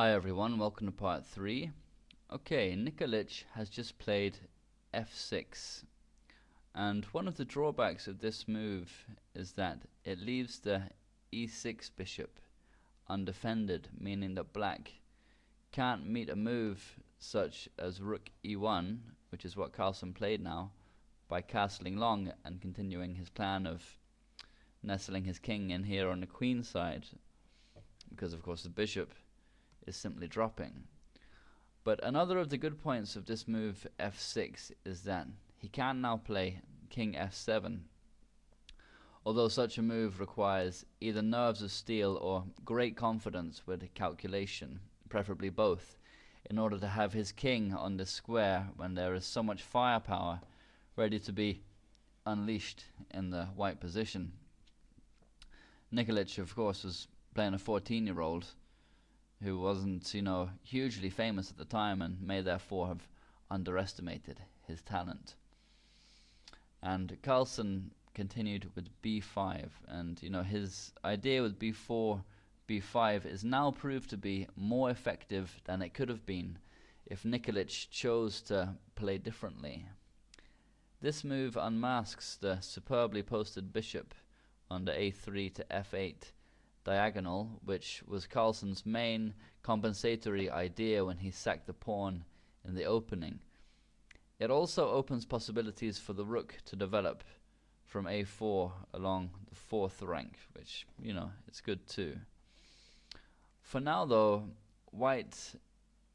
Hi everyone, welcome to part 3. Okay, Nikolic has just played f6, and one of the drawbacks of this move is that it leaves the e6 bishop undefended, meaning that black can't meet a move such as rook e1, which is what Carlsen played now, by castling long and continuing his plan of nestling his king in here on the queen side, because of course the bishop is simply dropping. But another of the good points of this move f6 is that he can now play king f7, although such a move requires either nerves of steel or great confidence with calculation, preferably both, in order to have his king on the square when there is so much firepower ready to be unleashed in the white position. Nikolic, of course, was playing a 14-year-old who wasn't, hugely famous at the time and may therefore have underestimated his talent. And Carlsen continued with b5, and his idea with b4, b5 is now proved to be more effective than it could have been if Nikolic chose to play differently. This move unmasks the superbly posted bishop on the a3 to f8 diagonal, which was Carlsen's main compensatory idea when he sacked the pawn in the opening. It also opens possibilities for the rook to develop from a4 along the fourth rank, which, it's good too. For now though, white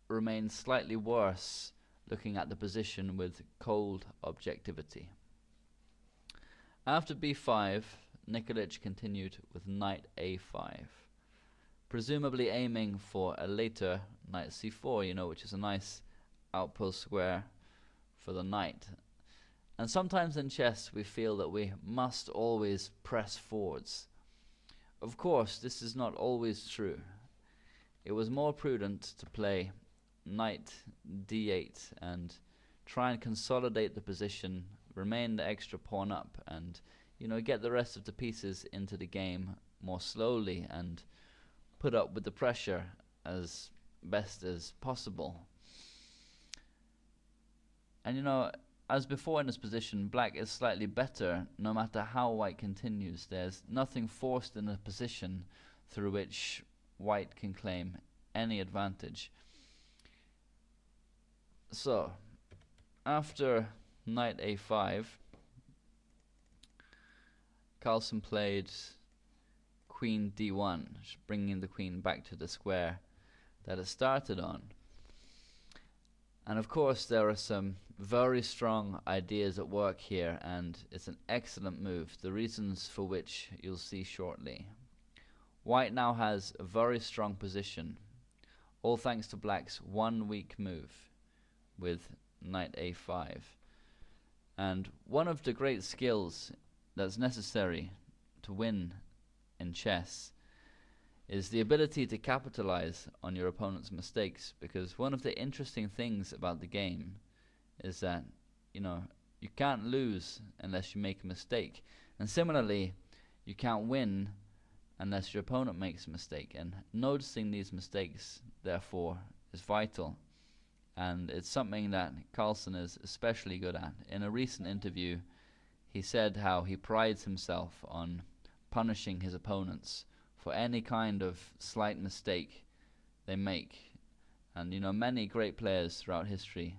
remains slightly worse looking at the position with cold objectivity. After b5, Nikolic continued with knight a5, presumably aiming for a later knight c4, which is a nice outpost square for the knight. And sometimes in chess we feel that we must always press forwards. Of course, this is not always true. It was more prudent to play knight d8 and try and consolidate the position, remain the extra pawn up, and get the rest of the pieces into the game more slowly and put up with the pressure as best as possible. And as before in this position, black is slightly better no matter how white continues. There's nothing forced in the position through which white can claim any advantage. So, after knight a5, Carlsen played queen d1, bringing the queen back to the square that it started on. And of course there are some very strong ideas at work here, and it's an excellent move, the reasons for which you'll see shortly. White now has a very strong position, all thanks to black's one weak move with knight a5. And one of the great skills that's necessary to win in chess is the ability to capitalize on your opponent's mistakes, because one of the interesting things about the game is that you can't lose unless you make a mistake, and similarly you can't win unless your opponent makes a mistake, and noticing these mistakes therefore is vital. And it's something that Carlsen is especially good at. In a recent interview he said how he prides himself on punishing his opponents for any kind of slight mistake they make. And many great players throughout history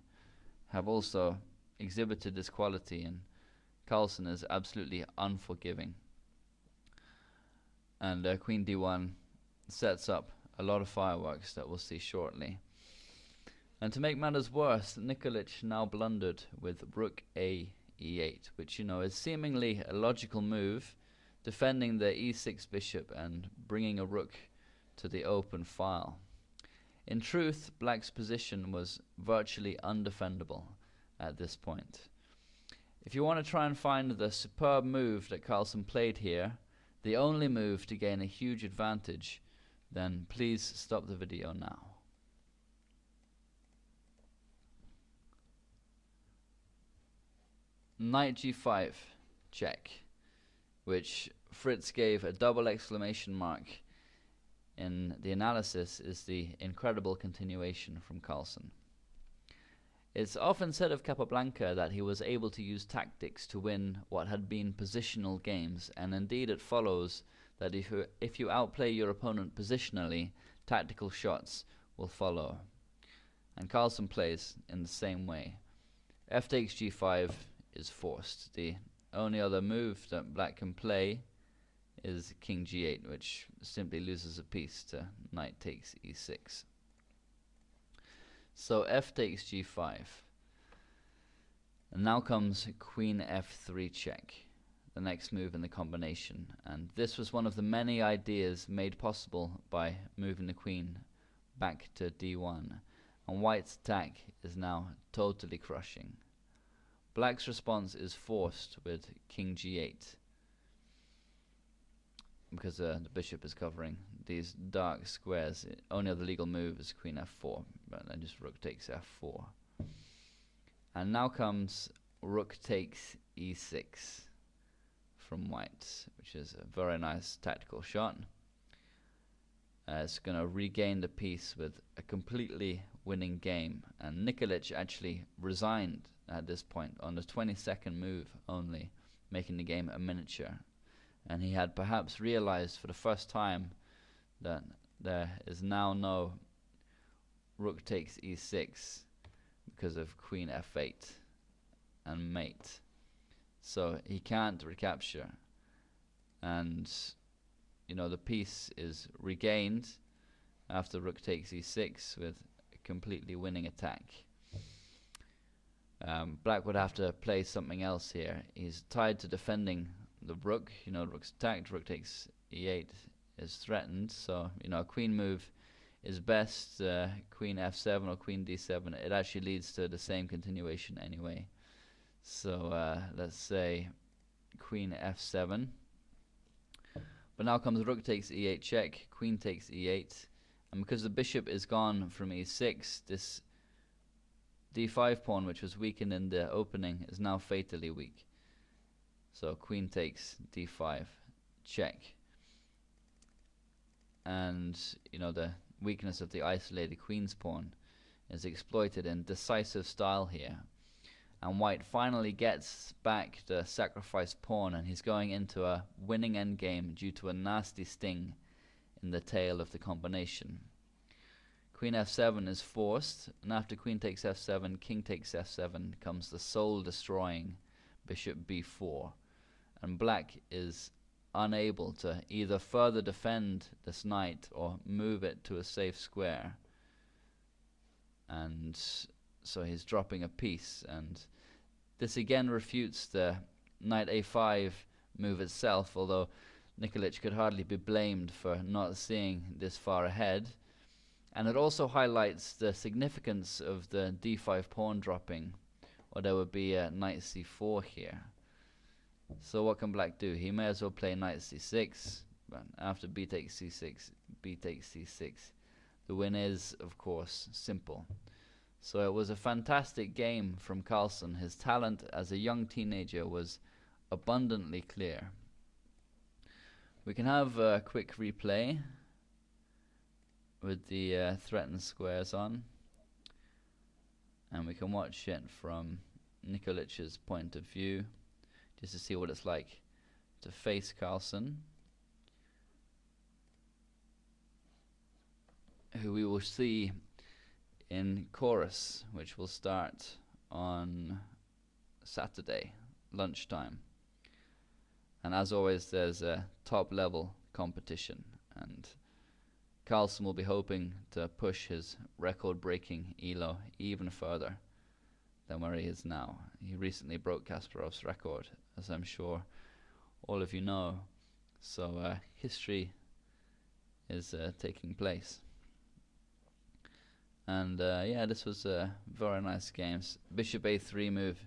have also exhibited this quality, and Carlsen is absolutely unforgiving. And queen d1 sets up a lot of fireworks that we'll see shortly. And to make matters worse, Nikolic now blundered with rook a e8, which is seemingly a logical move, defending the e6 bishop and bringing a rook to the open file. In truth, black's position was virtually undefendable at this point. If you want to try and find the superb move that Carlsen played here, the only move to gain a huge advantage, then please stop the video now. Knight g5 check, which Fritz gave a double exclamation mark in the analysis is the incredible continuation from Carlsen. It's often said of Capablanca that he was able to use tactics to win what had been positional games, and indeed it follows that if you outplay your opponent positionally, tactical shots will follow. And Carlsen plays in the same way. F takes g5 is forced. The only other move that black can play is king g8, which simply loses a piece to knight takes e6. So f takes g5. And now comes queen f3 check, the next move in the combination. And this was one of the many ideas made possible by moving the queen back to d1. And white's attack is now totally crushing. Black's response is forced with king g8, because the bishop is covering these dark squares. Only other legal move is queen f4, but then just rook takes f4. And now comes rook takes e6 from white, which is a very nice tactical shot. It's going to regain the piece with a completely winning game. And Nikolic actually resigned at this point on the 22nd move only, making the game a miniature. And he had perhaps realized for the first time that there is now no rook takes e6 because of queen f8 and mate. So he can't recapture. And the piece is regained after rook takes e6 with a completely winning attack. Black would have to play something else here. He's tied to defending the rook. Rook's attacked, rook takes e8 is threatened, so a queen move is best. Queen f7 or queen d7, it actually leads to the same continuation anyway. So let's say queen f7. But now comes rook takes e8 check, queen takes e8, and because the bishop is gone from e6, this d5 pawn, which was weakened in the opening, is now fatally weak. So queen takes d5 check. And the weakness of the isolated queen's pawn is exploited in decisive style here. And white finally gets back the sacrificed pawn, and he's going into a winning endgame due to a nasty sting in the tail of the combination. Queen f7 is forced, and after queen takes f7, king takes f7 comes the soul-destroying bishop b4. And black is unable to either further defend this knight or move it to a safe square. And so he's dropping a piece, and this again refutes the knight a5 move itself, although Nikolic could hardly be blamed for not seeing this far ahead. And it also highlights the significance of the d5 pawn dropping, or there would be a knight c4 here. So what can black do? He may as well play knight c6, but after b takes c6, b takes c6. The win is, of course, simple. So it was a fantastic game from Carlsen. His talent as a young teenager was abundantly clear. We can have a quick replay with the threatened squares on, and we can watch it from Nikolic's point of view, just to see what it's like to face Carlsen, who we will see in chorus, which will start on Saturday lunchtime. And as always, there's a top level competition, and Carlsen will be hoping to push his record breaking ELO even further than where he is now. He recently broke Kasparov's record, as I'm sure all of you know. So history is taking place. And yeah, this was a very nice game. Bishop a3 move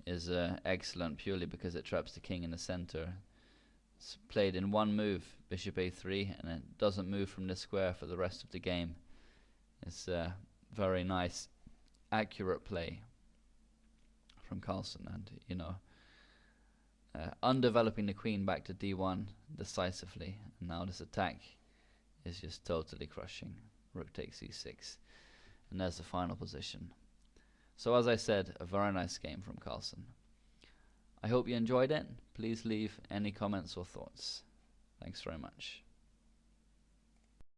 is excellent purely because it traps the king in the center. It's played in one move, bishop a3, and it doesn't move from this square for the rest of the game. It's a very nice, accurate play from Carlsen, and undeveloping the queen back to d1 decisively. And now this attack is just totally crushing. Rook takes e6, and there's the final position. So as I said, a very nice game from Carlsen. I hope you enjoyed it. Please leave any comments or thoughts. Thanks very much.